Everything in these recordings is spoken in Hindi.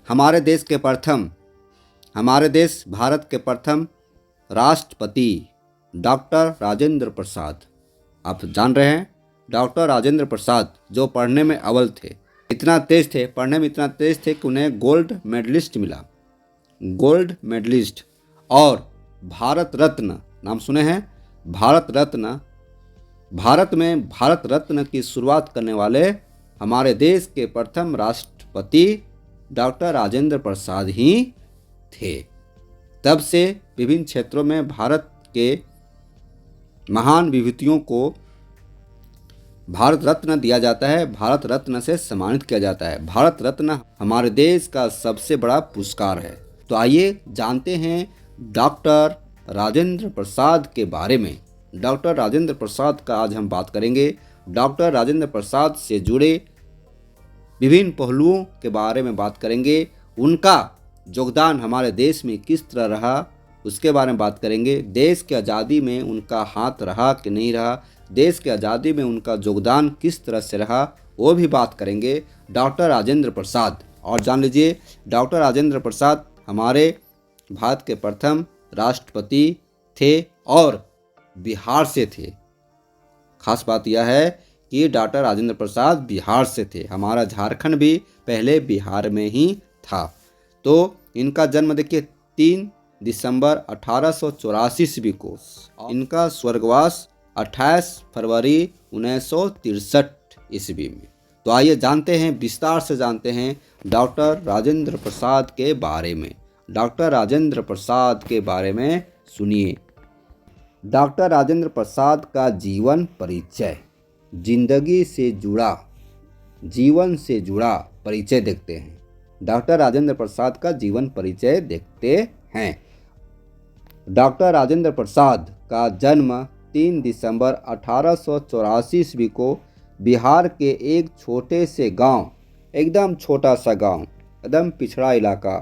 हमारे देश भारत के प्रथम राष्ट्रपति डॉक्टर राजेंद्र प्रसाद। आप जान रहे हैं डॉक्टर राजेंद्र प्रसाद जो पढ़ने में अव्वल थे, इतना तेज थे, पढ़ने में इतना तेज थे कि उन्हें गोल्ड मेडलिस्ट मिला, गोल्ड मेडलिस्ट। और भारत रत्न, नाम सुने हैं, भारत रत्न, भारत में भारत रत्न की शुरुआत करने वाले हमारे देश के प्रथम राष्ट्रपति डॉक्टर राजेंद्र प्रसाद ही थे। तब से विभिन्न क्षेत्रों में भारत के महान विभूतियों को भारत रत्न दिया जाता है, भारत रत्न से सम्मानित किया जाता है। भारत रत्न हमारे देश का सबसे बड़ा पुरस्कार है। तो आइए जानते हैं डॉक्टर राजेंद्र प्रसाद के बारे में। डॉक्टर राजेंद्र प्रसाद का आज हम बात करेंगे। डॉक्टर राजेंद्र प्रसाद से जुड़े विभिन्न पहलुओं के बारे में बात करेंगे। उनका योगदान हमारे देश में किस तरह रहा उसके बारे में बात करेंगे। देश की आज़ादी में उनका हाथ रहा कि नहीं रहा, देश की आज़ादी में उनका योगदान किस तरह से रहा, वो भी बात करेंगे। डॉक्टर राजेंद्र प्रसाद, और जान लीजिए डॉक्टर राजेंद्र प्रसाद हमारे भारत के प्रथम राष्ट्रपति थे और बिहार से थे। खास बात यह है कि डॉक्टर राजेंद्र प्रसाद बिहार से थे। हमारा झारखंड भी पहले बिहार में ही था। तो इनका जन्म देखिए 3 दिसंबर 1884 ईस्वी को, इनका स्वर्गवास 28 फरवरी 1963 ईस्वी में। तो आइए जानते हैं, विस्तार से जानते हैं डॉक्टर राजेंद्र प्रसाद के बारे में। डॉक्टर राजेंद्र प्रसाद के बारे में सुनिए। डॉक्टर राजेंद्र प्रसाद का जीवन परिचय, जिंदगी से जुड़ा, जीवन से जुड़ा परिचय देखते हैं। डॉक्टर राजेंद्र प्रसाद का जीवन परिचय देखते हैं। डॉक्टर राजेंद्र प्रसाद का जन्म 3 दिसंबर 1884 ईस्वी को बिहार के एक छोटे से गांव, एकदम छोटा सा गांव, एकदम पिछड़ा इलाका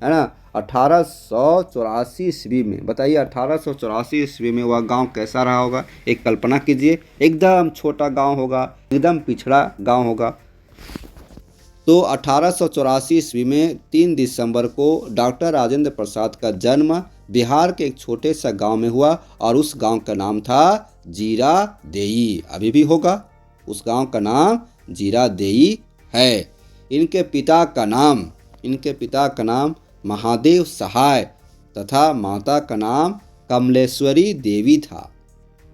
है ना, 1884 ईस्वी में। बताइए 1884 ईस्वी में वह गांव कैसा रहा होगा, एक कल्पना कीजिए। एकदम छोटा गांव होगा, एकदम पिछड़ा गांव होगा। तो 1884 ईस्वी में 3 दिसंबर को डॉक्टर राजेंद्र प्रसाद का जन्म बिहार के एक छोटे सा गांव में हुआ और उस गांव का नाम था जीरादेई। अभी भी होगा, उस गांव का नाम जीरादेई है। इनके पिता का नाम महादेव सहाय तथा माता का नाम कमलेश्वरी देवी था।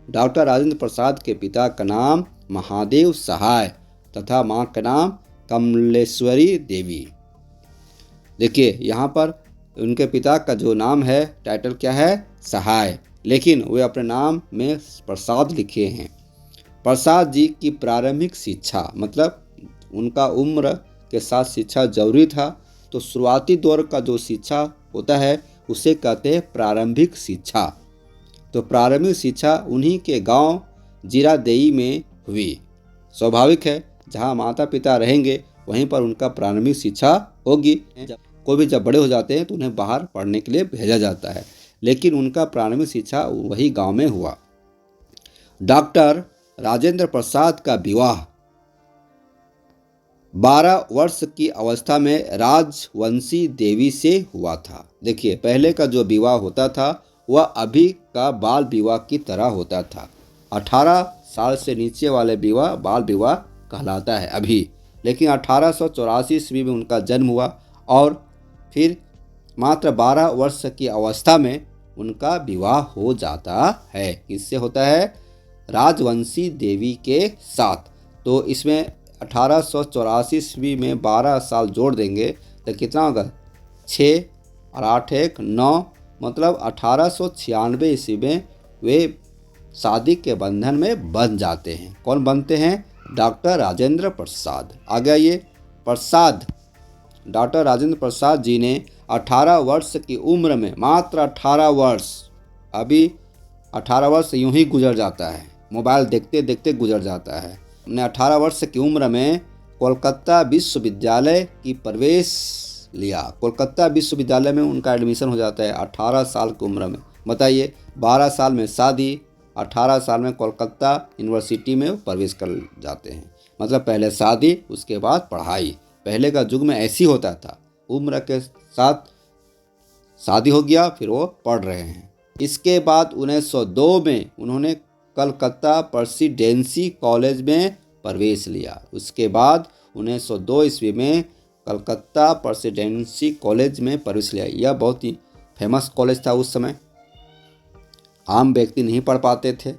डॉक्टर राजेंद्र प्रसाद के पिता का नाम महादेव सहाय तथा माँ का नाम कमलेश्वरी देवी। देखिए यहाँ पर उनके पिता का जो नाम है, टाइटल क्या है, सहाय, लेकिन वे अपने नाम में प्रसाद लिखे हैं। प्रसाद जी की प्रारंभिक शिक्षा, मतलब उनका उम्र के साथ शिक्षा जरूरी था, तो शुरुआती दौर का जो शिक्षा होता है उसे कहते हैं प्रारंभिक शिक्षा। तो प्रारंभिक शिक्षा उन्हीं के गांव जीरादेई में हुई। स्वाभाविक है, जहां माता पिता रहेंगे वहीं पर उनका प्रारंभिक शिक्षा होगी। कोई भी जब बड़े हो जाते हैं तो उन्हें बाहर पढ़ने के लिए भेजा जाता है, लेकिन उनका प्रारंभिक शिक्षा वही गांव में हुआ। डॉक्टर राजेंद्र प्रसाद का विवाह 12 वर्ष की अवस्था में राजवंशी देवी से हुआ था। देखिए पहले का जो विवाह होता था वह अभी का बाल विवाह की तरह होता था। 18 साल से नीचे वाले विवाह बाल विवाह कहलाता है अभी। लेकिन 1884 ईस्वी में उनका जन्म हुआ और फिर मात्र 12 वर्ष की अवस्था में उनका विवाह हो जाता है। किससे होता है, राजवंशी देवी के साथ। तो इसमें 1884 ईस्वी में 12 साल जोड़ देंगे तो कितना होगा, 6 और 8 1 9, मतलब 1896 ईस्वी में वे शादी के बंधन में बंध जाते हैं। कौन बनते हैं, डॉक्टर राजेंद्र प्रसाद। आगे ये प्रसाद, डॉक्टर राजेंद्र प्रसाद जी ने 18 वर्ष की उम्र में, मात्र 18 वर्ष, अभी 18 वर्ष यूं ही गुजर जाता है, मोबाइल देखते देखते गुजर जाता है। उन्हें 18 वर्ष की उम्र में कोलकाता विश्वविद्यालय की प्रवेश लिया। कोलकाता विश्वविद्यालय में उनका एडमिशन हो जाता है 18 साल की उम्र में। बताइए 12 साल में शादी, 18 साल में कोलकाता यूनिवर्सिटी में प्रवेश कर जाते हैं। मतलब पहले शादी उसके बाद पढ़ाई। पहले का युग में ऐसी होता था, उम्र के साथ शादी हो गया, फिर वो पढ़ रहे हैं। इसके बाद 1902 में उन्होंने कलकत्ता प्रेसिडेंसी कॉलेज में प्रवेश लिया। उसके बाद 1902 ईस्वी में कलकत्ता प्रेसिडेंसी कॉलेज में प्रवेश लिया। यह बहुत ही फेमस कॉलेज था उस समय, आम व्यक्ति नहीं पढ़ पाते थे।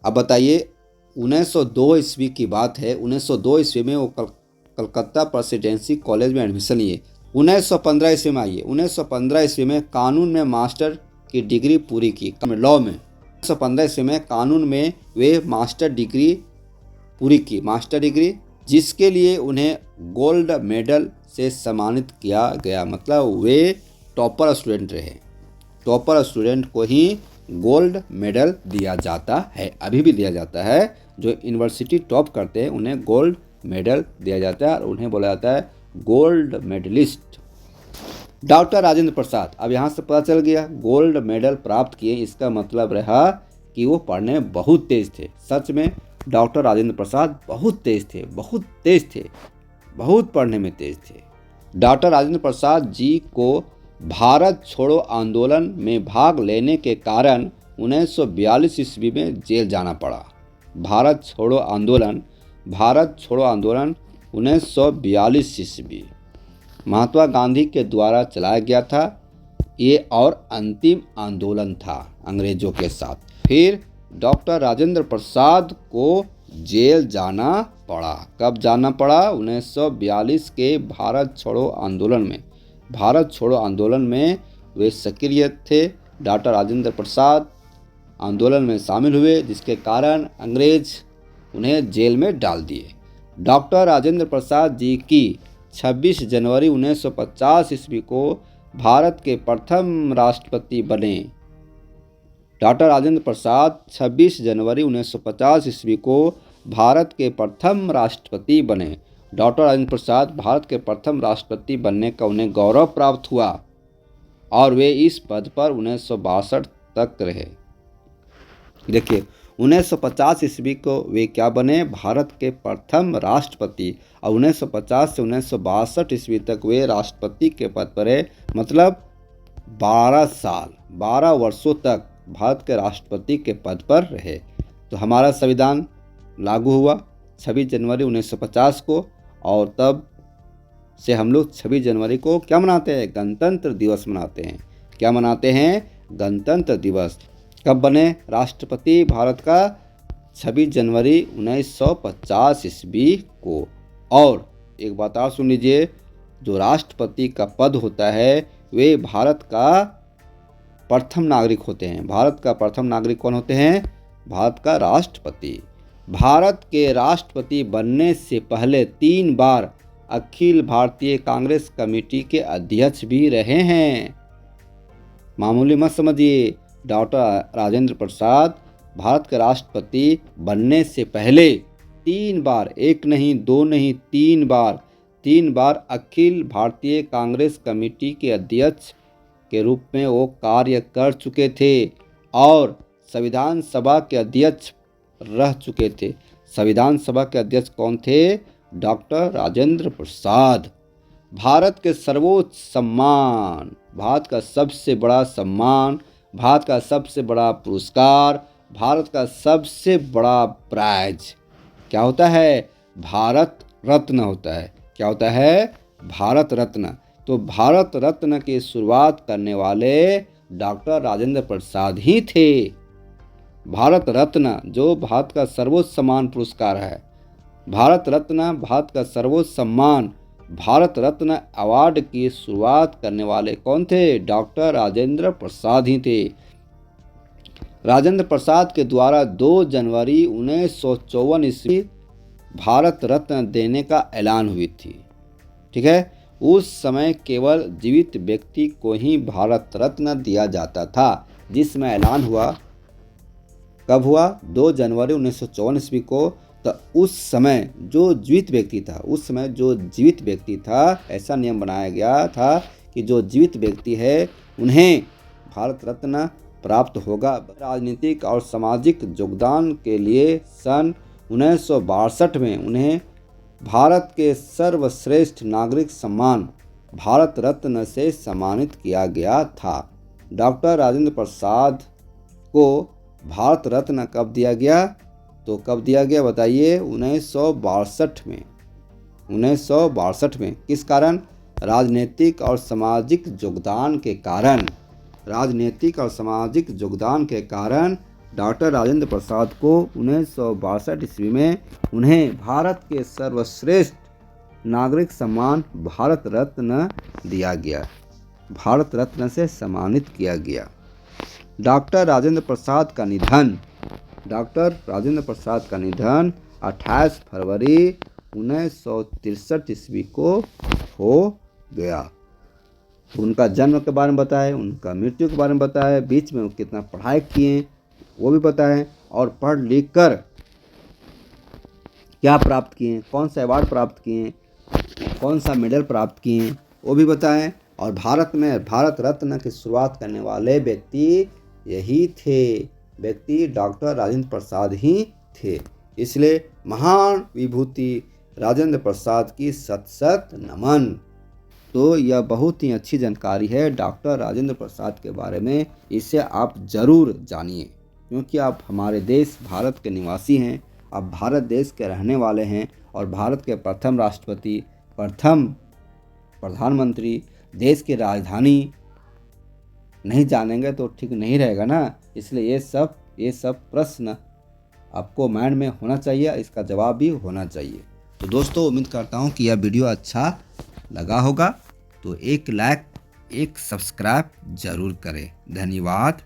अब बताइए 1902 ईस्वी की बात है, 1902 ईस्वी में वो कलकत्ता प्रेसिडेंसी कॉलेज में एडमिशन लिए। 1915 ईस्वी में आइए, 1915 ईस्वी में कानून में मास्टर की डिग्री पूरी की, लॉ में। 1915 ईस्वी में कानून में वे मास्टर डिग्री पूरी की, मास्टर डिग्री, जिसके लिए उन्हें गोल्ड मेडल से सम्मानित किया गया। मतलब वे टॉपर स्टूडेंट रहे। टॉपर स्टूडेंट को ही गोल्ड मेडल दिया जाता है, अभी भी दिया जाता है। जो यूनिवर्सिटी टॉप करते हैं उन्हें गोल्ड मेडल दिया जाता है और उन्हें बोला जाता है gold medallist. Doctor Rajendra Prasad, अब यहाँ से पता चल गया गोल्ड मेडल प्राप्त किए, इसका मतलब रहा कि वो पढ़ने में बहुत तेज थे। सच में डॉक्टर राजेंद्र प्रसाद बहुत तेज थे, बहुत तेज थे, बहुत पढ़ने में तेज थे। डॉक्टर राजेंद्र प्रसाद जी को भारत छोड़ो आंदोलन में भाग लेने के कारण 1942 ईस्वी में जेल जाना पड़ा। भारत छोड़ो आंदोलन 1942 ईस्वी महात्मा गांधी के द्वारा चलाया गया था ये, और अंतिम आंदोलन था अंग्रेजों के साथ। फिर डॉक्टर राजेंद्र प्रसाद को जेल जाना पड़ा। कब जाना पड़ा? 1942 के भारत छोड़ो आंदोलन में। भारत छोड़ो आंदोलन में वे सक्रिय थे। डॉक्टर राजेंद्र प्रसाद आंदोलन में शामिल हुए, जिसके कारण अंग्रेज उन्हें जेल में डाल दिए। डॉक्टर राजेंद्र प्रसाद जी की 26 जनवरी 1950 ईस्वी को भारत के प्रथम राष्ट्रपति बने। डॉक्टर राजेंद्र प्रसाद 26 जनवरी 1950 ईस्वी को भारत के प्रथम राष्ट्रपति बने। डॉक्टर राजेंद्र प्रसाद भारत के प्रथम राष्ट्रपति बनने का उन्हें गौरव प्राप्त हुआ और वे इस पद पर 1962 तक रहे। देखिए 1950 ईस्वी को वे क्या बने? भारत के प्रथम राष्ट्रपति। और 1950 से 1962 ईस्वी तक वे राष्ट्रपति के पद पर रहे। मतलब 12 साल, 12 वर्षों तक भारत के राष्ट्रपति के पद पर रहे। तो हमारा संविधान लागू हुआ 26 जनवरी 1950 को, और तब से हम लोग 26 जनवरी को क्या मनाते हैं? गणतंत्र दिवस मनाते हैं। क्या मनाते हैं? गणतंत्र दिवस। कब बने राष्ट्रपति भारत का? 26 जनवरी 1950 ईस्वी को। और एक बात और सुन लीजिए, जो राष्ट्रपति का पद होता है वे भारत का प्रथम नागरिक होते हैं। भारत का प्रथम नागरिक कौन होते हैं? भारत का राष्ट्रपति। भारत के राष्ट्रपति बनने से पहले 3 बार अखिल भारतीय कांग्रेस कमेटी के अध्यक्ष भी रहे हैं। मामूली मत समझिए। डॉक्टर राजेंद्र प्रसाद भारत के राष्ट्रपति बनने से पहले 3 बार, एक नहीं, 2 नहीं, 3 बार अखिल भारतीय कांग्रेस कमेटी के अध्यक्ष के रूप में वो कार्य कर चुके थे और संविधान सभा के अध्यक्ष रह चुके थे। संविधान सभा के अध्यक्ष कौन थे? डॉक्टर राजेंद्र प्रसाद। भारत के सर्वोच्च सम्मान, भारत का सबसे बड़ा सम्मान, भारत का सबसे बड़ा पुरस्कार, भारत का सबसे बड़ा प्राइज क्या होता है? भारत रत्न होता है। क्या होता है? भारत रत्न। तो भारत रत्न की शुरुआत करने वाले डॉक्टर राजेंद्र प्रसाद ही थे। भारत रत्न जो भारत का सर्वोच्च सम्मान पुरस्कार है, भारत रत्न भारत का सर्वोच्च सम्मान, भारत रत्न अवार्ड की शुरुआत करने वाले कौन थे? डॉक्टर राजेंद्र प्रसाद ही थे। राजेंद्र प्रसाद के द्वारा 2 जनवरी 1954 ईस्वी भारत रत्न देने का ऐलान हुई थी। ठीक है, उस समय केवल जीवित व्यक्ति को ही भारत रत्न दिया जाता था। जिसमें ऐलान हुआ, कब हुआ? 2 जनवरी 1954 ईस्वी को। तो उस समय जो जीवित व्यक्ति था, ऐसा नियम बनाया गया था कि जो जीवित व्यक्ति है उन्हें भारत रत्न प्राप्त होगा। राजनीतिक और सामाजिक योगदान के लिए सन 1962 में उन्हें भारत के सर्वश्रेष्ठ नागरिक सम्मान भारत रत्न से सम्मानित किया गया था। डॉक्टर राजेंद्र प्रसाद को भारत रत्न कब दिया गया? तो कब दिया गया बताइए? 1962 में। 1962 में। किस कारण? राजनीतिक और सामाजिक योगदान के कारण। राजनीतिक और सामाजिक योगदान के कारण डॉक्टर राजेंद्र प्रसाद को 1962 ईस्वी में उन्हें भारत के सर्वश्रेष्ठ नागरिक सम्मान भारत रत्न दिया गया। भारत रत्न से सम्मानित किया गया। डॉक्टर राजेंद्र प्रसाद का निधन। डॉक्टर राजेंद्र प्रसाद का निधन 28 फरवरी 1963 ईस्वी को हो गया। उनका जन्म के बारे में बताएं, उनका मृत्यु के बारे में बताएं, बीच में वो कितना पढ़ाई किए वो भी बताएं, और पढ़ लिख कर क्या प्राप्त किए, कौन सा अवार्ड प्राप्त किए, कौन सा मेडल प्राप्त किए वो भी बताएं। और भारत में भारत रत्न की शुरुआत करने वाले व्यक्ति यही थे, व्यक्ति डॉक्टर राजेंद्र प्रसाद ही थे। इसलिए महान विभूति राजेंद्र प्रसाद की सत सत नमन। तो यह बहुत ही अच्छी जानकारी है डॉक्टर राजेंद्र प्रसाद के बारे में, इसे आप ज़रूर जानिए, क्योंकि आप हमारे देश भारत के निवासी हैं, आप भारत देश के रहने वाले हैं, और भारत के प्रथम राष्ट्रपति, प्रथम प्रधानमंत्री, देश की राजधानी नहीं जानेंगे तो ठीक नहीं रहेगा ना। इसलिए ये सब प्रश्न आपको माइंड में होना चाहिए, इसका जवाब भी होना चाहिए। तो दोस्तों, उम्मीद करता हूँ कि यह वीडियो अच्छा लगा होगा, तो एक लाइक, एक सब्सक्राइब ज़रूर करें। धन्यवाद।